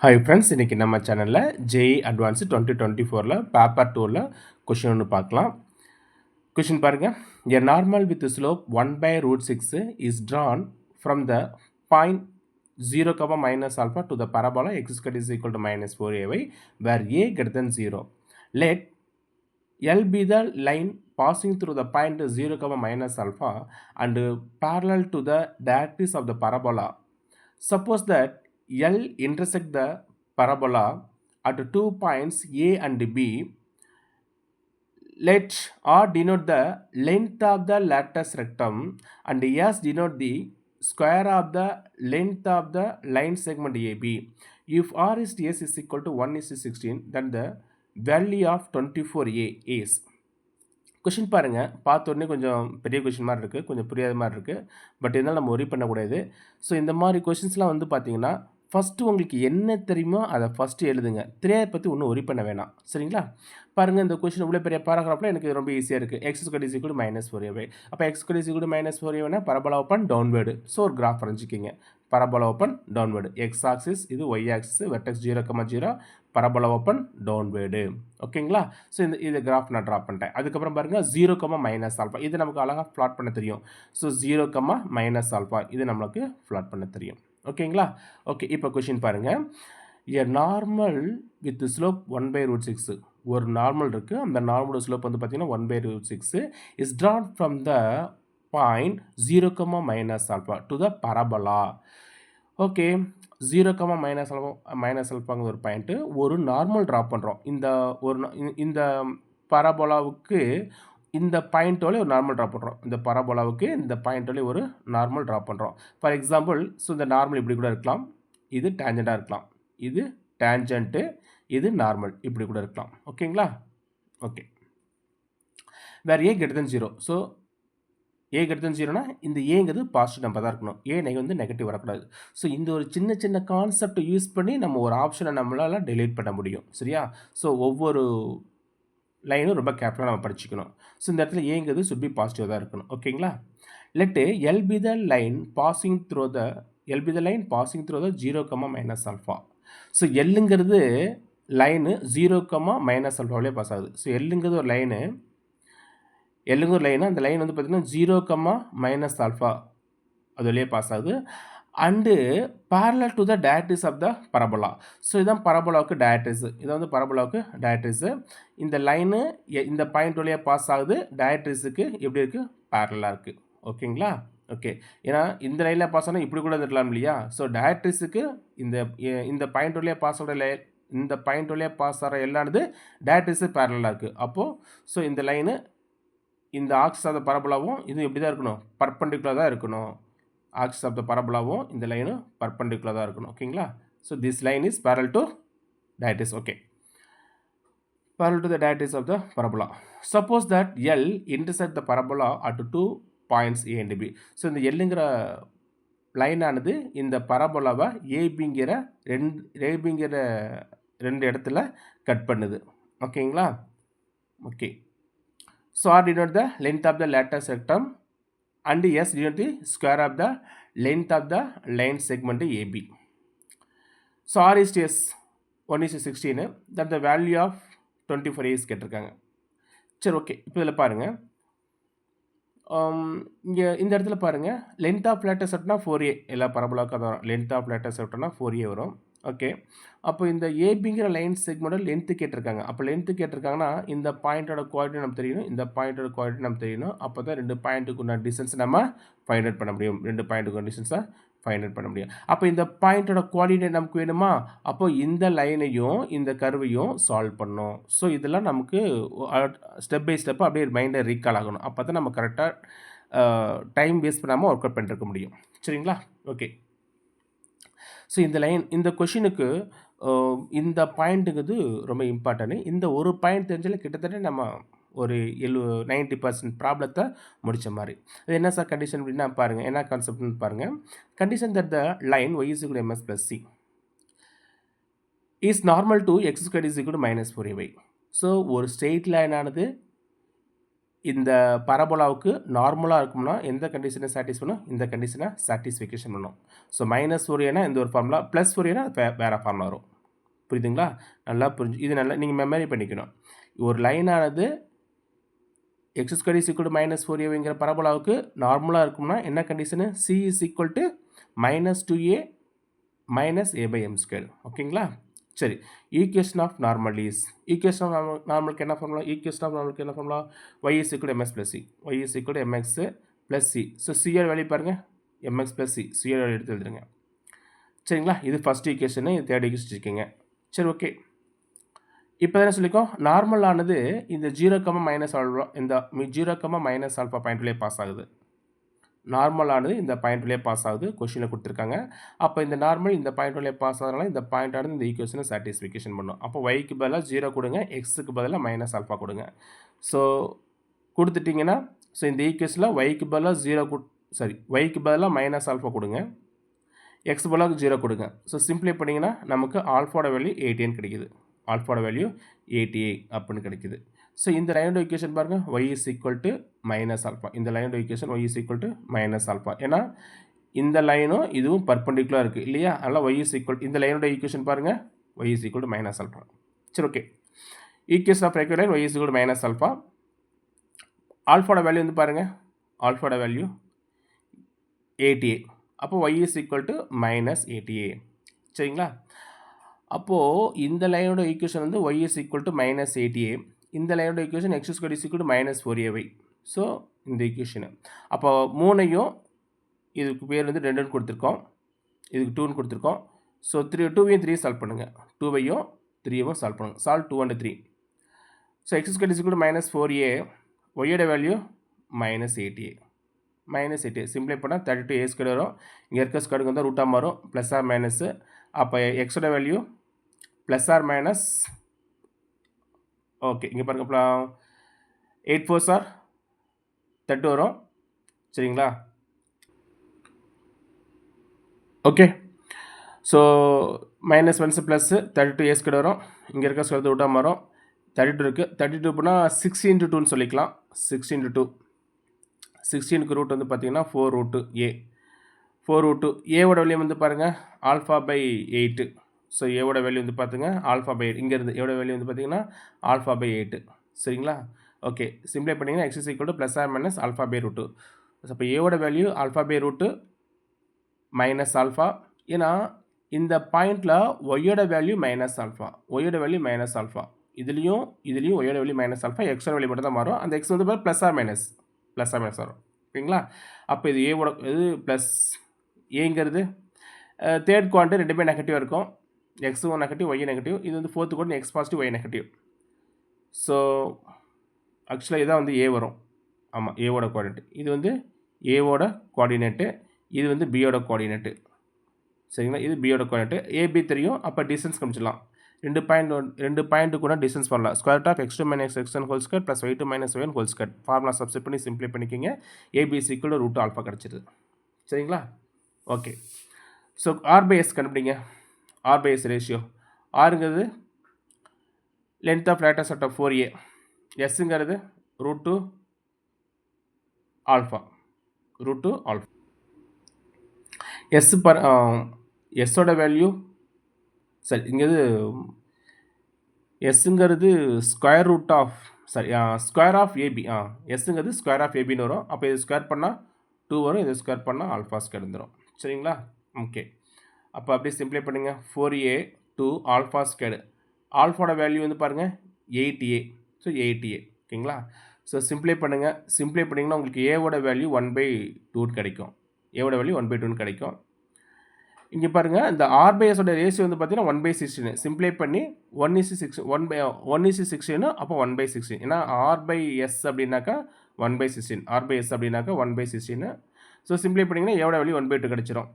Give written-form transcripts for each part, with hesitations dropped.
Hi friends, இன்றைக்கி நம்ம சேனலில் ஜேஇ அட்வான்ஸு 2024 பேப்பர் 2ல் கொஷின் ஒன்று பார்க்கலாம். கொஷின் பாருங்கள். A normal with slope 1/√6 is drawn from the point 0, minus alpha to the parabola x squared is equal to minus 4ay where a greater than 0. Let L be the line passing through the point 0, minus alpha and parallel to the directrix of the parabola. Suppose that L intersect the parabola at 2 points A and B. Let R denote the length of the latex rectum and S denote the square of the length of the line segment AB. If R is S is equal to 1:16, then the value of 24A is. Question பாருங்கள், பார்த்த உடனே கொஞ்சம் பெரிய question மாதிரி இருக்குது, கொஞ்சம் புரியாத மாதிரி இருக்குது. பட் இருந்தாலும் நம்ம ஒரி பண்ணக்கூடாது. ஸோ இந்த மாதிரி கொஷின்ஸ்லாம் வந்து பார்த்தீங்கன்னா ஃபஸ்ட்டு உங்களுக்கு என்ன தெரியுமோ அதை ஃபஸ்ட்டு எழுதுங்க. தெரியாத பற்றி ஒன்றும் ஒரி பண்ண வேணாம். சரிங்களா? பாருங்கள், இந்த கொஷின் இவ்வளோ பெரிய பேராகிராஃபில் எனக்கு ரொம்ப ஈஸியாக இருக்குது. X square is equal to -4ay. அப்போ x square is equal to -4ayனா பரபோலா ஓப்பன் டவுன்வேர்டு. ஸோ ஒரு கிராஃப் வரைஞ்சிக்கிங்க. Parabola open downward. X axis, இது y axis, vertex 0,0, parabola open downward. ஓகேங்களா? ஸோ இந்த கிராஃப் நான் ட்ரா பண்ணிட்டேன். அதுக்கப்புறம் பாருங்கள் 0, minus alpha. இது நமக்கு அழகாக ஃப்ளாட் பண்ண தெரியும். ஸோ 0, minus alpha இது நம்மளுக்கு ஃப்ளாட் பண்ண தெரியும். ஓகேங்களா? ஓகே, இப்போ கொஷின் பாருங்கள். A normal with slope 1/√6. ஒரு நார்மல் இருக்குது. அந்த நார்மலோட ஸ்லோப் வந்து பார்த்தீங்கன்னா 1/√6 is drawn from the point 0, minus alpha to the parabola. Okay, 0, minus alphaங்கிற ஒரு பாயிண்ட்டு ஒரு நார்மல் ட்ரா பண்ணுறோம். இந்த பரபோலாவுக்கு இந்த பாயிண்ட்டோட ஒரு நார்மல் ட்ரா பண்ணுறோம். இந்த பரபோலாவுக்கு இந்த பாயிண்ட்டோட ஒரு நார்மல் ட்ரா பண்ணுறோம். ஃபார் எக்ஸாம்பிள், ஸோ இந்த நார்மல் இப்படி கூட இருக்கலாம், இது டேஞ்சண்ட்டாக இருக்கலாம், இது டேஞ்சண்ட்டு, இது நார்மல், இப்படி கூட இருக்கலாம். ஓகேங்களா? ஓகே, வேறு ஏ greater than 0. ஸோ ஏ greater than 0னா இந்த ஏங்கிறது பாசிட்டிவ் நம்பர் தான் இருக்கணும். ஏ வந்து நெகட்டிவ் வரக்கூடாது. ஸோ இந்த ஒரு சின்ன சின்ன கான்செப்டை யூஸ் பண்ணி நம்ம ஒரு ஆப்ஷனை நம்மளால் டெலீட் பண்ண முடியும். சரியா? ஸோ ஒவ்வொரு லைனும் ரொம்ப கேர்ஃபுல்லாக நம்ம படிச்சுக்கணும். ஸோ இந்த இடத்துல ஏங்கிறது சுட் பி பாசிட்டிவ் தான் இருக்கணும். ஓகேங்களா? Let L be the line passing through the 0, minus alpha. So எல்லுங்கிறது லைனு 0, minus alphaவிலே பாஸ் ஆகுது. ஸோ எல்லுங்கிறது ஒரு லைனு, அந்த லைன் வந்து பார்த்திங்கன்னா 0, minus alpha அது வழியே பாஸ் ஆகுது. And parallel to the directrix of the parabola. So இதுதான் பரபோலாவுக்கு டயட்ரிஸ். இது வந்து பரபோலாவுக்கு டயட்ரிஸு. இந்த லைனு இந்த பாயிண்ட் வழியாக பாஸ் ஆகுது. டயட்ரிஸுக்கு எப்படி இருக்குது? பேரலாக இருக்குது. ஓகேங்களா? ஓகே, ஏன்னா இந்த லைனில் பாஸ் ஆனால் இப்படி கூட இருக்கலாம் இல்லையா? ஸோ டயட்ரிஸுக்கு இந்த பாயிண்ட் வழியாக பாஸ் ஆகிற இந்த பாயிண்ட் வழியாக பாஸ் ஆகிற எல்லானது டயட்ரிஸு பேரலாக இருக்குது. அப்போது ஸோ இந்த லைனு இந்த ஆக்சிஸ் ஆஃப் த பரபோலாவும் இது எப்படி தான் இருக்கணும்? பர்பெண்டிகுலர் தான் இருக்கணும். ஆக்சிஸ் ஆஃப் த பரபோலாவும் இந்த லைனும் பர்பெண்டிகுலர் தான் இருக்கணும். ஓகேங்களா? So this line is parallel to directrix. Okay, parallel to the directrix of the parabola. Suppose that L intersect the parabola at 2 points A and B. So இந்த எல்லுங்கிற லைனானது இந்த பரபோலாவை ஏபிங்கிற ரெண்டு இடத்துல cut பண்ணுது. ஓகேங்களா? Okay, so R denote the length of the latex rectum and S denote the square of the length of the line segment AB. So R is to S 1:16, that the value of 24 is கேட்டிருக்காங்க. சரி, okay, இப்போ இதில் பாருங்கள். இங்கே இந்த இடத்துல பாருங்கள், length of லேட்டஸ் செப்ட்னா 4A. எல்லா பரபோலாவுக்கும் அதான் வரும். லென்த் ஆஃப் லேட்டஸ் செப்ட்னா 4A வரும். ஓகே, அப்போ இந்த ஏபிங்கிற லைன் செக்மெண்டோட லென்த்து கேட்டிருக்காங்க. அப்போ லென்த்து கேட்டிருக்காங்கன்னா இந்த பாயிண்ட்டோட குவாலிட்டி நமக்கு தெரியணும், இந்த பாயிண்ட்டோட குவாலிட்டி நமக்கு தெரியணும். அப்போ தான் ரெண்டு பாயிண்ட்டுக்குள்ள டிஸ்டன்ஸ் நம்ம ஃபைண்ட் அவுட் பண்ண முடியும். ரெண்டு பாயிண்ட்டுக்குள்ள டிஸ்டன்ஸை ஃபைண்ட் அவுட் பண்ண முடியும். அப்போ இந்த பாயிண்ட்டோட குவாலிட்டி நமக்கு வேணுமா? அப்போ இந்த லைனையும் இந்த கர்வையும் சால்வ் பண்ணணும். ஸோ இதெல்லாம் நமக்கு ஸ்டெப் பை ஸ்டெப்பாக அப்படியே மைண்டை ரீகால் ஆகணும். அப்போ தான் நம்ம கரெக்டாக டைம் வேஸ்ட் பண்ணாமல் ஒர்க் அவுட் பண்ணிருக்க முடியும். சரிங்களா? ஓகே, ஸோ இந்த கொஷினுக்கு இந்த பாயிண்ட்டுங்கிறது ரொம்ப இம்பார்ட்டன்ட். இந்த ஒரு பாயிண்ட் தெரிஞ்சாலே கிட்டத்தட்ட நம்ம ஒரு 90% ப்ராப்ளத்தை முடித்த மாதிரி. அது என்ன சார் கண்டிஷன் அப்படின்னா பாருங்கள், என்ன கான்செப்ட்னு பாருங்கள். Condition that the line y is equal to ms plus c is normal to x squared is equal to -4ay. So ஒரு ஸ்ட்ரெயிட் லைனானது இந்த பரபோலாவுக்கு நார்மலாக இருக்கும்னா எந்த கண்டிஷனை சாட்டிஸ் பண்ணும்? இந்த கண்டிஷனை சாட்டிஸ்ஃபிகேஷன் பண்ணும். ஸோ -4a இந்த ஒரு ஃபார்முலா, +4a வேறு ஃபார்முலா வரும். புரியுதுங்களா? நல்லா இது நல்லா நீங்கள் மெமரி பண்ணிக்கணும். ஒரு லைனானது x square is equal to minus 4ஏங்கிற பரபோலாவுக்கு நார்மலாக இருக்கும்னா என்ன கண்டிஷனு? C is equal to minus 2a minus a by m square. ஓகேங்களா? சரி. Equation of normal is equation of நார்மலுக்கு என்ன ஃபார்முலா? ஈக்குவேஷன் ஆஃப் நார்மலுக்கு என்ன formula? y is equal to mx plus c. y is equal to mx plus c. So சியோட value பாருங்கள், mx plus c. சியோட value எடுத்து எழுதுருங்க. சரிங்களா? இது ஃபஸ்ட் ஈக்குவேஷனு, இது தேர்ட் ஈக்குவேஷன் வச்சுக்கோங்க. சரி, ஓகே. இப்போ என்ன சொல்லிக்கோ, நார்மல் ஆனது இந்த 0, மைனஸ் ஆல்ஃபா, இந்த 0, மைனஸ் ஆல்ஃபா பாயிண்ட்லேயே பாஸ் ஆகுது. நார்மல் ஆனது இந்த பாயிண்ட்லேயே பாஸ் ஆகுது, கொஷினில் கொடுத்துருக்காங்க. அப்போ இந்த நார்மல் இந்த பாயிண்ட்லேயே பாஸ் ஆகிறதுனால இந்த பாயிண்ட் ஆனது இந்த ஈக்குவேஷனை சாட்டிஸ்ஃபிகேஷன் பண்ணும். அப்போ ஒய்க்கு பதிலாக 0 கொடுங்க, எக்ஸுக்கு பதிலாக மைனஸ் ஆல்ஃபா கொடுங்க. ஸோ கொடுத்துட்டிங்கன்னா, ஸோ இந்த ஈக்குவேஷனில் ஒய்க்கு பதிலாக ஒய்க்கு பதிலாக மைனஸ் ஆல்ஃபா கொடுங்க, எக்ஸ் பதிலாக 0 கொடுங்க. ஸோ சிம்பிளை பண்ணிங்கன்னா நமக்கு ஆல்ஃபாவோட வேல்யூ 88 கிடைக்குது. ஆல்ஃபாவோட வேல்யூ 88 அப்படின்னு கிடைக்குது. ஸோ இந்த லைனோட ஈக்குவேஷன் பாருங்கள், y is equal to minus alpha. இந்த லைனோட equation y is equal to minus alpha. ஏன்னா இந்த லைனும் இதுவும் பர்பண்டிகுலராக இருக்குது இல்லையா? அதனால் y இஸ் ஈக்குவல், இந்த லைனோட ஈக்குவேஷன் பாருங்கள், y is equal to minus alpha. சரி, okay. Equation of require line y is equal to minus alpha. ஆல்ஃபாவோட வேல்யூ வந்து பாருங்கள், ஆல்ஃபாவோட வேல்யூ 88. அப்போ y is equal to minus 88. சரிங்களா? அப்போது இந்த லைனோட ஈக்குவேஷன் வந்து y is equal to minus 88. இந்த லைனோட equation x square is equal to minus 4ay. So இந்த ஈக்குவேஷனு அப்போ 3ஐயும் இதுக்கு பேர் வந்து 2ன்னு கொடுத்துருக்கோம், இதுக்கு 2ன்னு கொடுத்துருக்கோம். ஸோ 2வையும் 3 சால்வ் பண்ணுங்கள், 2வையும் 3வையும் சால்வ் பண்ணுங்கள். Solve 2 and 3. So X square is equal to minus 4a, ஒய்யோட வேல்யூ மைனஸ் 88. மைனஸ் 88 சிம்பிளை பண்ணால் 32a ஸ்கொயர் வரும். இங்கே இருக்க ஸ்கொயருக்கு வந்து ரூட்டாக மாறும், ப்ளஸ் ஆர் மைனஸு. அப்போ எக்ஸோட value plus or minus, okay இங்கே பாருங்க, 8 4s are 30 வரும். சரிங்களா? Okay. So minus ones plus 32a square வரும். இங்கே இருக்க ஸ்கொயர் ரூட்டாக மாறும், 32 இருக்குது. 32 பண்ணால் 6 into 2ன்னு சொல்லிக்கலாம். 6 into 2, 16க்கு ரூட் வந்து பார்த்தீங்கன்னா 4 root a. 4 root ஏவோட வேல்யூ வந்து பாருங்கள் ஆல்ஃபா பை 8. ஸோ ஏவோட வேல்யூ வந்து பார்த்துங்க ஆல்ஃபா பை 8. இங்கேருந்து ஏவோட வேல்யூ வந்து பார்த்தீங்கன்னா ஆல்ஃபா பை 8. சரிங்களா? ஓகே. சிம்பிளை பண்ணிங்கன்னா x is equal to plus or minus alpha by root. அப்போ ஏவோட value alpha by root minus alpha. ஏன்னா இந்த பாயிண்டில் ஒய்யோட வேல்யூ மைனஸ் ஆல்ஃபா, ஒய்யோட வேல்யூ மைனஸ் ஆல்ஃபா. இதுலேயும் ஒய்யோட வேல்யூ மைனஸ் ஆல்ஃபா, எக்ஸோட வேல்யூ மட்டும் தான் மாறும். அந்த எக்ஸ் வந்து ப்ளஸ் ஆர் மைனஸ் வரும். ஓகேங்களா? அப்போ இது ஏவோட இது ப்ளஸ் ஏங்கிறது தேர்ட் குவான்ட்டு ரெண்டுமே நெகட்டிவாக இருக்கும். எக்ஸும் நெகட்டிவ், ஒய் நெகட்டிவ். இது வந்து fourth quadrant x positive, y negative. So ஆக்சுவலாக இதான் வந்து ஏ வரும். ஆமாம், ஏவோட கோஆர்டினேட். இது வந்து ஏவோட கோஆர்டினேட்டு, இது வந்து பியோட கோஆர்டினேட்டு. சரிங்களா? இது பியோட கோஆர்டினேட்டு. ஏபி தெரியும், அப்போ டிஸ்டன்ஸ் கமிச்சிடலாம். 2 பாயிண்ட்டு கூட டிஸ்டன்ஸ் பண்ணலாம். Square root of x2 minus x1 whole square plus y2 minus y1 whole square. Formula substitute பண்ணி சிம்பிளை பண்ணிக்கிங்க. AB is equal to root alpha கிடச்சிது. சரிங்களா? Okay. So R by S கண்டுபிடிங்க. R by S ratio. ஆருங்கிறது length of latest set of 4a. எஸ்ஸுங்கிறது root two alpha. S per எஸ்ஸோட value சரி, இங்கேது எஸ்ஸுங்கிறது square root of square of AB. எஸ்ஸுங்கிறது ஸ்கொயர் ஆஃப் ஏபின்னு வரும். அப்போ இது ஸ்கொயர் பண்ணால் 2 வரும், இது ஸ்கொயர் பண்ணால் ஆல்ஃபா ஸ்கொயர் வந்துடும். சரிங்களா? ஓகே. அப்போ அப்படியே சிம்பிளை பண்ணுங்கள். 4a to alpha square. ஆல்ஃபாவோட வேல்யூ வந்து பாருங்கள் 8a. So 8a. ஓகேங்களா? ஸோ சிம்பிளை பண்ணுங்கள். சிம்பிளை பண்ணிங்கன்னா உங்களுக்கு ஏவோட வேல்யூ 1/2 கிடைக்கும். ஏவோட வேல்யூ 1/2 கிடைக்கும். இங்கே பாருங்கள், இந்த ஆர்பைஎஸோட ரேஷியோ வந்து பார்த்தீங்கன்னா 1/16. சிம்பிளை பண்ணி 1:16 அப்போ 1/16. ஏன்னா ஆர்பைஎஸ் அப்படின்னாக்கா 1/16, ஆர்பைஎஸ் அப்படின்னாக்கா 1/16. ஸோ சிம்பிளை பண்ணிங்கன்னா ஏவோட வேல்யூ 1/2 கிடச்சிரும்.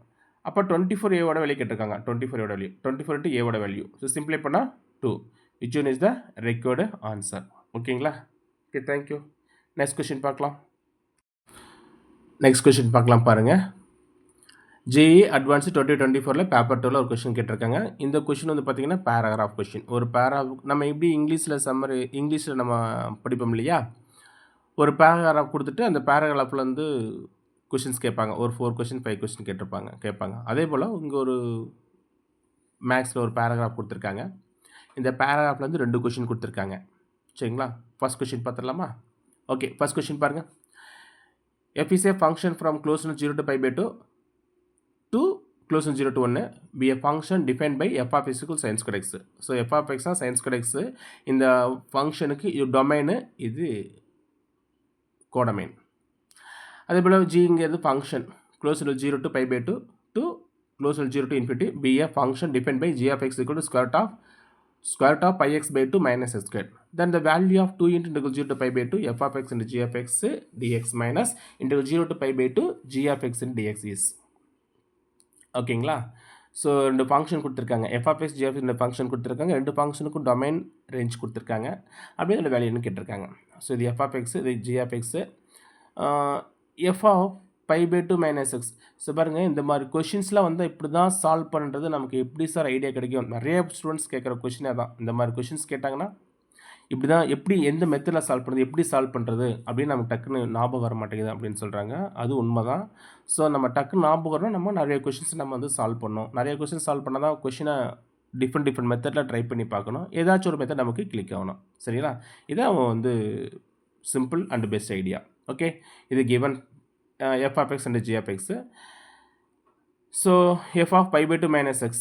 அப்போ 24 ஏவோட வேல்யூ கேட்டிருக்காங்க. 24 ஏவோட வேல்யூ 24 into ஏவோட வேல்யூ. ஸோ சிம்பிளை பண்ணால் 2. Which one is the required answer. ஓகேங்களா? Okay, thank you. நெக்ஸ்ட் கொஷின் பார்க்கலாம். பாருங்கள். ஜேஇ அட்வான்ஸு 2024 பேப்பர் 2ல் ஒரு கொஷின் கேட்டிருக்காங்க. இந்த கொஷின் வந்து பார்த்திங்கன்னா பேராகிராஃப் கொஷின். ஒரு நம்ம எப்படி இங்கிலீஷில் நம்ம படிப்போம் இல்லையா? ஒரு பேராகிராஃப் கொடுத்துட்டு அந்த பேராகிராஃபில் வந்து கொஷின்ஸ் கேட்பாங்க. ஒரு 4 கொஷின் 5 கொஷின் கேட்பாங்க. அதே போல் இங்கே ஒரு மேக்ஸில் ஒரு பேராகிராஃப் கொடுத்துருக்காங்க. இந்த பேராகிராஃபில் வந்து 2 கொஷின் கொடுத்துருக்காங்க. சரிங்களா? ஃபர்ஸ்ட் கொஷின் பார்த்துடலாமா? ஓகே, ஃபர்ஸ்ட் கொஷின் பாருங்கள். f is a function from close to 0 to pi by 2 to close to 0 to 1 be a function defined by f of x equals sin square x. So f of x sin square x இந்த ஃபங்க்ஷனுக்கு இது domain, இது codomain. அதே போல் ஜிங்கிறது function close to 0 to pi by 2 to close to 0 to infinity be a function defined by g of x equal to square root of pi x by 2 minus x squared. Then the value of 2 into integral 0 to pi by 2 f of x into g of x dx minus integral 0 to pi by 2 g of x into dx is. ஓகேங்களா? So 2 function கொடுத்துருக்காங்க. f of x, g of x இந்த function கொடுத்துருக்காங்க. 2 ஃபங்க்ஷனுக்கும் domain range கொடுத்துருக்காங்க. அப்படியே அதில் வேல்யூன்னு கேட்டிருக்காங்க. So இது f of x, இது g of x. f of pi by 2 minus x. So பாருங்கள், இந்த மாதிரி கொஷின்ஸ்லாம் வந்து இப்படி தான் சால்வ் பண்ணுறது நமக்கு எப்படி சார் ஐடியா கிடைக்கும்? நிறைய ஸ்டூடெண்ட்ஸ் கேட்குற கொஷினே தான். இந்த மாதிரி கொஷின்ஸ் கேட்டாங்கன்னா இப்படி தான், எப்படி எந்த மெத்தடில் சால்வ் பண்ணுறது, எப்படி சால்வ் பண்ணுறது அப்படின்னு நமக்கு டக்குன்னு ஞாபகம் வர மாட்டேங்குது அப்படின்னு சொல்கிறாங்க. அது உண்மை தான். ஸோ நம்ம டக்குன்னு ஞாபகம் வரணும், நம்ம நிறைய கொஷின்ஸ் நம்ம வந்து சால்வ் பண்ணணும். நிறைய கொஷின் சால்வ் பண்ணால் தான் கொஷினை டிஃப்ரெண்ட் மெத்தடில் ட்ரை பண்ணி பார்க்கணும். ஏதாச்சும் ஒரு மெத்தட் நமக்கு கிளிக் ஆகணும். சரிங்களா? இதான் வந்து simple and best idea. Okay, இது given f of x and g of x. So f of pi by 2 minus x,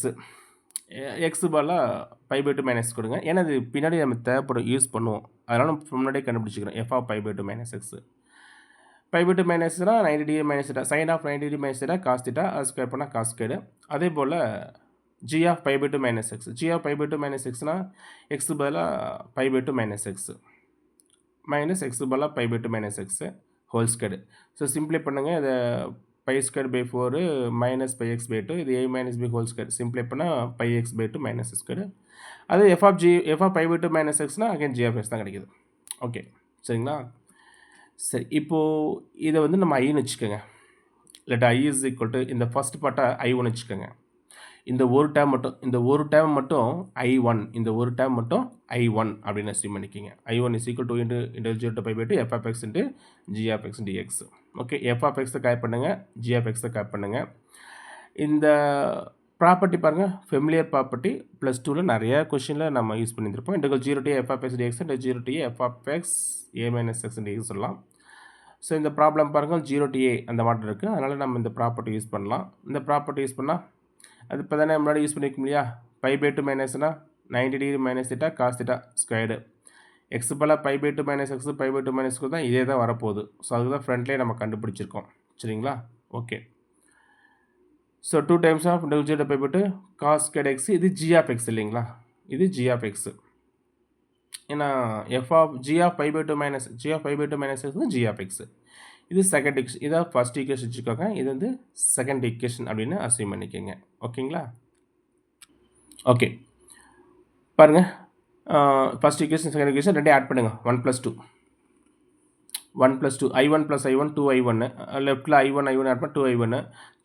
x பதிலாக pi by 2 minus கொடுங்க. ஏன்னா இது பின்னாடி நம்ம தேவைப்படும், யூஸ் பண்ணுவோம். அதனால் நம்ம முன்னாடியே கண்டுபிடிச்சிக்கிறோம். f of pi by 2 minus x. pi by 2 minusனா 90 degree minus theta, sin of 90 degree minus theta cos theta, அது ஸ்கொயர் பண்ணால் cos squared. அதே போல் g of pi by 2 minus x, g of pi by 2 minus xனா x பதிலாக pi by 2 minus x minus x பதிலாக pi by 2 minus x whole square. So சிம்பிளை பண்ணுங்கள். இதை pi square by 4 minus pi x by 2, இது a minus B whole square. சிம்பிளை பண்ணால் pi x by 2 minus square. அது f of pi by 2 மைனஸ் எக்ஸ்னா அகைன் g of x தான் கிடைக்குது. ஓகே, சரிங்களா? சரி, இப்போது இதை வந்து நம்ம ஐன்னு வச்சுக்கோங்க. Let i is equal to இந்த ஃபஸ்ட் பார்ட்டை i1 வச்சுக்கோங்க. இந்த ஒரு டேர்ம் மட்டும், இந்த ஒரு டேர்ம் மட்டும் i1, இந்த ஒரு டேர்ம் மட்டும் i1 அப்படின்னு அஸ்யூம் பண்ணிக்கிங்க. i1 is equal to inter 0 to pi by 2 f of x into g of x dx. Okay, f of x கால் பண்ணுங்கள், g of x கால் பண்ணுங்கள். இந்த ப்ராப்பர்ட்டி பாருங்கள், ஃபெமிலியர் ப்ராப்பர்ட்டி ப்ளஸ் 2ல் நிறைய கொஷினில் நம்ம யூஸ் பண்ணியிருப்போம். இன்டர்கல் 0 to f of x dx and 0 to f of x a minus x dx சொல்லலாம். ஸோ இந்த ப்ராப்ளம் பாருங்கள், 0 to a அந்த மாதிரி இருக்குது. அதனால் நம்ம இந்த ப்ராப்பர்ட்டி யூஸ் பண்ணலாம். இந்த ப்ராப்பர்ட்டி யூஸ் பண்ணால் அது இப்போ தானே முன்னாடி யூஸ் பண்ணிக்க இல்லையா? pi by 2 மைனஸ்னா 90 degree minus theta cos theta squared. X போல் pi by 2 minus x pi by 2 மைனஸ்க்கு தான் இதே தான் வரப்போகுது. ஸோ அதுதான் ஃப்ரண்ட்லேயே நம்ம கண்டுபிடிச்சிருக்கோம். சரிங்களா? Okay, so 2 times of integral 0 pi by 2 cos squared x, இது g of x இல்லைங்களா? இது g of x. ஏன்னா g of pi by 2 minus x வந்து g of x. இது செகண்ட் ஈக்குவேஷன், இதான் ஃபர்ஸ்ட் ஈக்குவேஷன் வச்சுக்கோங்க. இது வந்து செகண்ட் ஈக்குவேஷன் அப்படின்னு அஸ்யூம் பண்ணிக்கோங்க. ஓகேங்களா? ஓகே, பாருங்கள், ஃபர்ஸ்ட் ஈக்குவேஷன் செகண்ட் ஈக்குவேஷன் ரெண்டே ஆட் பண்ணுங்கள். 1 + 2 i1 + i1 2i1, லெஃப்ட்டில் i1 ஆட் பண்ண 2i1.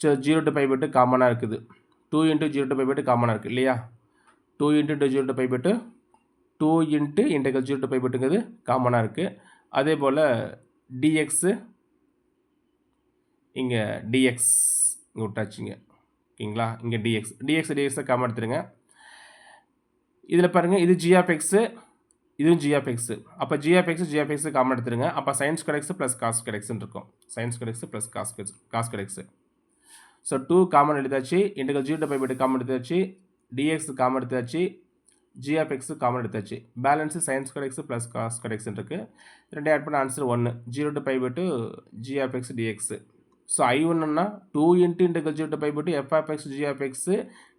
So 0 to pi by 2 காமனாக இருக்குது. 2 into 0 to pi by 2 காமனாக இருக்குது இல்லையா? 2 into 0 to pi by 2 2 into integral 0 to pi by 2ங்கிறது காமனாக இருக்குது. அதே போல் dx, இங்கே dx இங்கே விட்டாச்சுங்க. ஓகேங்களா? இங்கே dx காமன் எடுத்துருங்க. இதில் பாருங்கள், இது g of x, இதுவும் g of x. அப்போ g of x காமன் எடுத்துருங்க. அப்போ sin square x plus cos square x இருக்கும். sin square x plus cos square x. So 2 common எடுத்தாச்சு, integral 0 to pi by 2 common எடுத்தாச்சு, dx common எடுத்தாச்சு, g of x common எடுத்தாச்சு. Balance sin square x plus cos square x இருக்குது. ரெண்டே add பண்ண answer 1. 0 to pi by 2 g of x dx. So i1ன்னா 2 into integral 0 to pi by 2 f of x g of x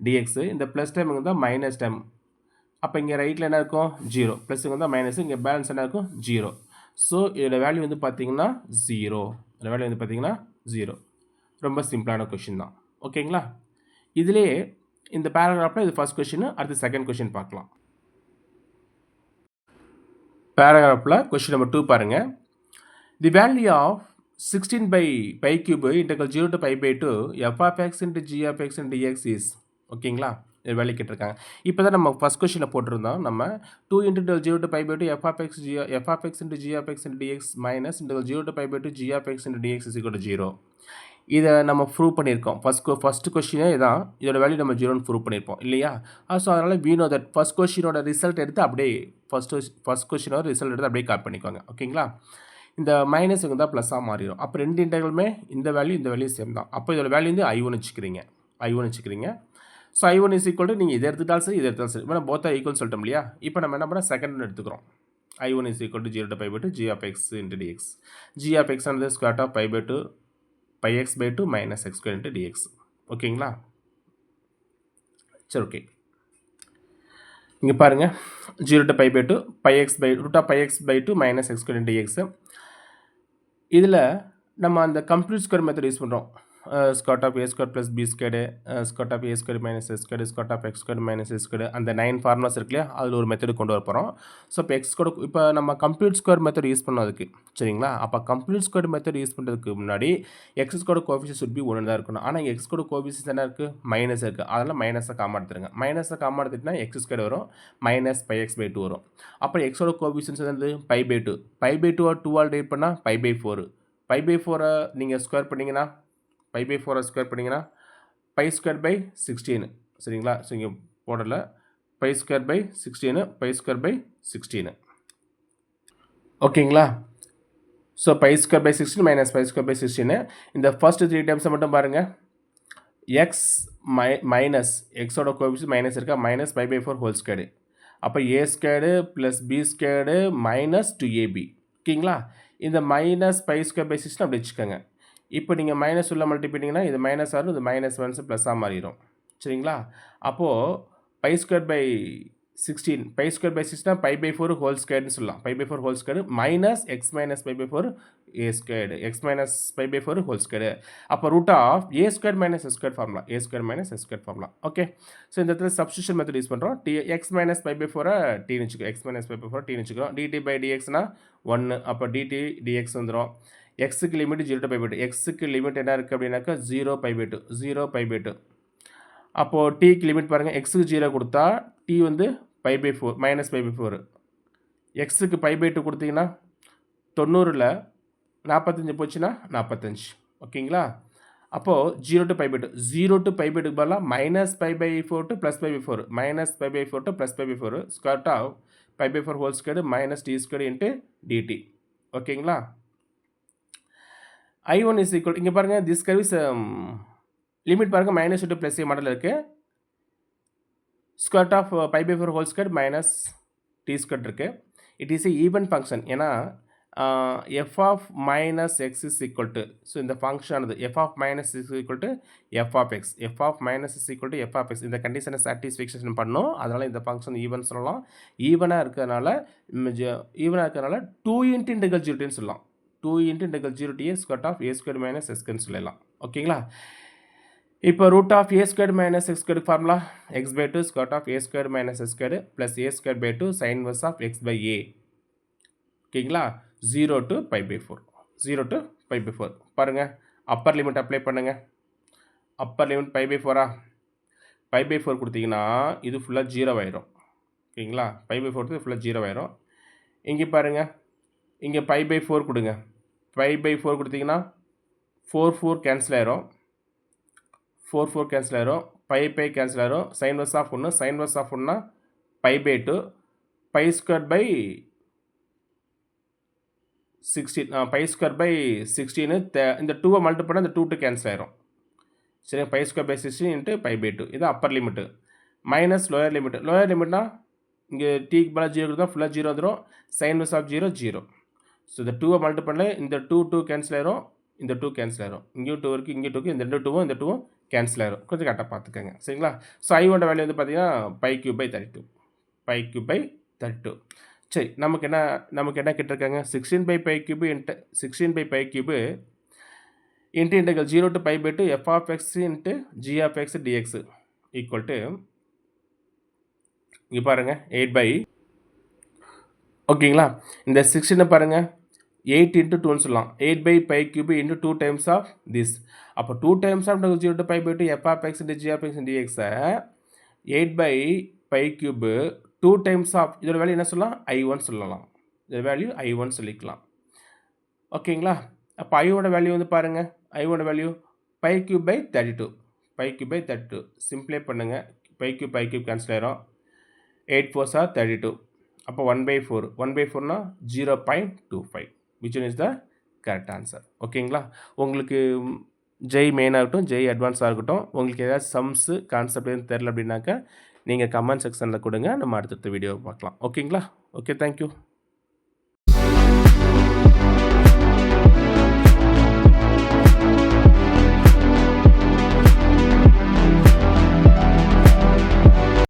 dx. இந்த plus time இங்கே தான் minus time. அப்போ இங்கே ரைட்டில் என்ன இருக்கும்? 0. ப்ளஸ் இங்கே தான் மைனஸ், இங்கே பேலன்ஸ் என்ன இருக்கும்? 0. ஸோ இதோட வேல்யூ வந்து பார்த்தீங்கன்னா 0. இதோட வேல்யூ வந்து பார்த்தீங்கன்னா 0. ரொம்ப சிம்பிளான கொஷின் தான். ஓகேங்களா? இதிலே இந்த பேராகிராஃபில் இது ஃபர்ஸ்ட் கொஷின், அடுத்து செகண்ட் கொஷின் பார்க்கலாம். பேராகிராஃபில் கொஷின் நம்பர் 2 பாருங்கள். The value of 16 by pi cube integral 0 to pi by 2 f of x into g of x into dx is. ஓகேங்களா? இது வேல்யூ கேட்டிருக்காங்க. இப்போ தான் நம்ம ஃபஸ்ட் கொஷினில் போட்டிருந்தோம். நம்ம 2 into 0 to pi by 2 f of x into g of x into dx minus integral 0 to pi by 2 g of x into dx is equal to 0. இதை நம்ம ப்ரூவ் பண்ணியிருக்கோம். ஃபஸ்ட்டு கொஸ்டினே இதான். இதோட வேல்யூ நம்ம 0ன்னு ப்ரூவ் பண்ணியிருப்போம் இல்லையா? ஸோ அதனால் we know that first கொஸ்டினோட ரிசல்ட் எடுத்து அப்படியே ஃபஸ்ட் கொஸ்டினோட ரிசல்ட் எடுத்து அப்படியே காப்பி பண்ணிக்கோங்க. ஓகேங்களா? இந்த மைனஸ் இருந்தால் ப்ளஸ்ஸாக மாறிடும். அப்போ ரெண்டு இன்டெக்ரலுமே இந்த வேல்யூ சேம் தான். அப்போ இதோட வேல்யூ வந்து I1 வச்சுக்கிறீங்க. So I1 is equal to நீங்கள் இதை எடுத்துட்டாலும் சரி, இதை எடுத்தாலும் சரி. இப்போ நம்ம போத்தா ஈக்குவல் சொல்லிட்டோம் இல்லையா? இப்போ நம்ம என்ன பண்ணால் செகண்ட் எடுத்துக்கிறோம். I1 is equal to 0 to pi by 2 g of x into dx. g of x and the square root of pi by 2 pi x by 2 minus x square into dx. ஓகேங்களா? சரி, okay. இங்கே பாருங்கள், 0 to pi by 2 pi x by root of pi x by 2 minus x square into dx. இதில் நம்ம அந்த complete square method use பண்ணுறோம். Square of a square plus b square, square of a square minus s square, square of x square minus s square, அந்த 9 formulas இருக்கு இல்லையா? அதில் ஒரு method கொண்டு வர போகிறோம். ஸோ இப்போ எக்ஸ் ஸ்கொயர், இப்போ நம்ம கம்ப்ளீட் ஸ்கொயர் மெத்தட் யூஸ் பண்ணோம் அதுக்கு, சரிங்களா? அப்போ கம்ப்ளீட் ஸ்கொயர் மெத்தட் யூஸ் பண்ணுறதுக்கு முன்னாடி X square coefficient should be 1 தான் இருக்கணும். ஆனால் எக்ஸ் ஸ்கொயர் கோஎஃபிஷியன்ட் என்ன இருக்குது? மைனஸ் இருக்குது. அதனால் மைனஸை காம எடுத்துருங்க. மைனஸை காம எடுத்துட்டுனா எக்ஸ் ஸ்கொயர் வரும், மைனஸ் பை எக்ஸ் பை 2 வரும். அப்போ எக்ஸோட கோஎஃபிஷியன்ட்ஸ் வந்து பை பை 2, பை பை 2 ஆல் டிவைட் பண்ணால் பை பை 4. பை பை 4 நீங்கள் ஸ்கொயர் பண்ணிங்கன்னா, பை பை 4 ஸ்கொயர் பண்ணிங்கன்னா பை ஸ்கொயர் பை 16, சரிங்களா? ஸோ இங்கே போடலை, pi square by 16, pi square by 16, ஓகேங்களா? So pi square by 16 minus pi square by 16. இந்த ஃபர்ஸ்ட் 3 டைம்ஸை மட்டும் பாருங்கள். எக்ஸ் மைனஸ் எக்ஸோட கோஎஃபிஷியன்ட் மைனஸ் இருக்கா, minus pi by 4 whole squared. அப்போ A squared plus B squared minus 2ab, ஓகேங்களா? இந்த மைனஸ் பை ஸ்கொயர் பை 16 அப்படி வச்சுக்கோங்க. இப்போ நீங்கள் மைனஸ் உள்ள மல்டி பண்ணிங்கன்னா இது மைனஸ் ஆகும், இது மைனஸ் ஒன்ஸ் ப்ளஸ்ஸாக மாறிடும், சரிங்களா? அப்போது pi square by 16, pi square by 16 by by 4 whole ஸ்கொயர்னு சொல்லலாம். Pi by 4 whole square minus x minus pi by 4 A squared, x minus pi by 4 whole squared. அப்போ root of A square minus S square formula, A square minus S square formula. Okay, so இந்த இடத்துல substitution method use பண்ணுறோம். X minus pi by 4 டீன்னு வச்சுக்கிறோம், X minus pi by 4 டீன்னு வச்சுக்கிறோம். DD by டிஎக்ஸ்னா 1, அப்போ DD dx வந்துடும். எக்ஸுக்கு லிமிட் 0 to pi by 2, எக்ஸுக்கு லிமிட் என்ன இருக்குது அப்படின்னாக்கா 0 pi by 2, 0 pi by 2. அப்போது டீக்கு லிமிட் பாருங்கள், எக்ஸுக்கு 0 கொடுத்தா டி வந்து pi by 4 minus pi by 4. எக்ஸுக்கு பை பை 2 கொடுத்தீங்கன்னா 90ல் 45 போச்சுன்னா 45, ஓகேங்களா? அப்போது 0 to pi by 2, 0 to pi by 2 பதிலாக minus pi by 4 to plus pi by 4, minus pi by 4 to plus pi by 4, square of pi by 4 whole square minus T square into dt, ஓகேங்களா? I1 is equal, இங்கே பாருங்கள், this curve is limit பாருங்கள், minus to plus A model இருக்குது. Square of pi by 4 whole square minus T square இருக்குது. It is a even function. ஏன்னா F of minus x is equal to, so இந்த ஃபங்க்ஷனானது f of minus is equal to f of x, f of minus is equal to f of x. இந்த கண்டிஷனை satisfaction பண்ணோம். அதனால் இந்த function even சொல்லலாம். ஈவனாக இருக்கிறதுனால 2 இன்ட்டு இன்டெக்ரல் ஜீரோன்னு சொல்லலாம். 2 into integral 0 to a square of A square minus S square சொல்லலாம், ஓகேங்களா? இப்போ root of A square minus x square formula x by 2 square of A square minus S square plus A square by 2 sine inverse of x by A, ஓகேங்களா? 0 to pi by 4, 0 to pi by 4. பாருங்கள், Appar limit apply பண்ணுங்கள். Upper limit pi by 4 pi by 4 கொடுத்தீங்கன்னா இது ஃபுல்லாக 0 ஆயிரும், ஓகேங்களா? By by 4 ஃபுல்லாக 0 ஆயிரும். இங்கே பாருங்கள், இங்கே பை பை 4 கொடுங்க. பை பை 4 கொடுத்தீங்கன்னா 4 கேன்சல் ஆயிரும், 4 கேன்சல் ஆயிரும், பை கேன்சல் ஆயிரும். Sine verse of 1, sine verse of 1னா pi by 2, pi square by 16, pi square by 16. இந்த 2 மல்டிப்ளை பண்ணால் இந்த 2 கேன்சல் ஆயிரும், சரி? Pi square by 16 into pi by 2, இது upper limit. Minus lower limit, lower லிமிட்னா இங்கே டீக்கு பதிலாக 0 கொடுத்தா ஃபுல்லாக 0 வந்துடும். Sign verse of 0 0. ஸோ இந்த 2 மல்டிப்ளை, இந்த 2 கேன்சல் ஆயிரும், இந்த 2 கேன்சல் ஆயிரும். இங்கேயும் 2 இருக்குது, இங்கே 2 இருக்குது, இந்த 2 இந்த 2 கேன்சல் ஆயிரும். கொஞ்சம் கரெக்டாக பார்த்துக்கோங்க, சரிங்களா? ஸோ I1 வேல்யூ வந்து பார்த்தீங்கன்னா pi cube by 32, pi cube by 32. சரி, நமக்கு என்ன கேட்டிருக்காங்க? 16 by by cube into 16 by by cube into integral 0 to pi by 2 f of x into G of x dx equal to, இங்கே பாருங்கள் 8 by, ஓகேங்களா? இந்த 16 பாருங்கள் 8 இன்ட்டு 2ன்னு சொல்லலாம். 8 pi by cube into 2 times of this. அப்போ 2 times of 0 to pi by 2 f of x into G of x டிஎக்ஸை 8 pi by cube 2 times of, இதோட வேல்யூ என்ன சொல்லலாம்? I1 சொல்லலாம். இதோட வேல்யூ I1 சொல்லிக்கலாம், ஓகேங்களா? அப்போ I1 வேல்யூ வந்து பாருங்கள், I1 value pi cube by 32 pi cube by 32 simplify பண்ணுங்கள். பை கியூப் கேன்சல் ஆயிரும். 8 4s are 32. அப்போ 1/4 1/4னா 0.25 which one is the correct answer. ஓகேங்களா? உங்களுக்கு ஜெய் மெயினாக இருக்கட்டும், ஜெய் அட்வான்ஸாக இருக்கட்டும், உங்களுக்கு ஏதாவது சம்ஸு கான்செப்ட் எதுவும் தெரில அப்படின்னாக்கா நீங்கள் கமெண்ட் செக்ஷனில் கொடுங்க. நம்ம அடுத்தடுத்த வீடியோ பார்க்கலாம். ஓகேங்களா? Okay, thank you.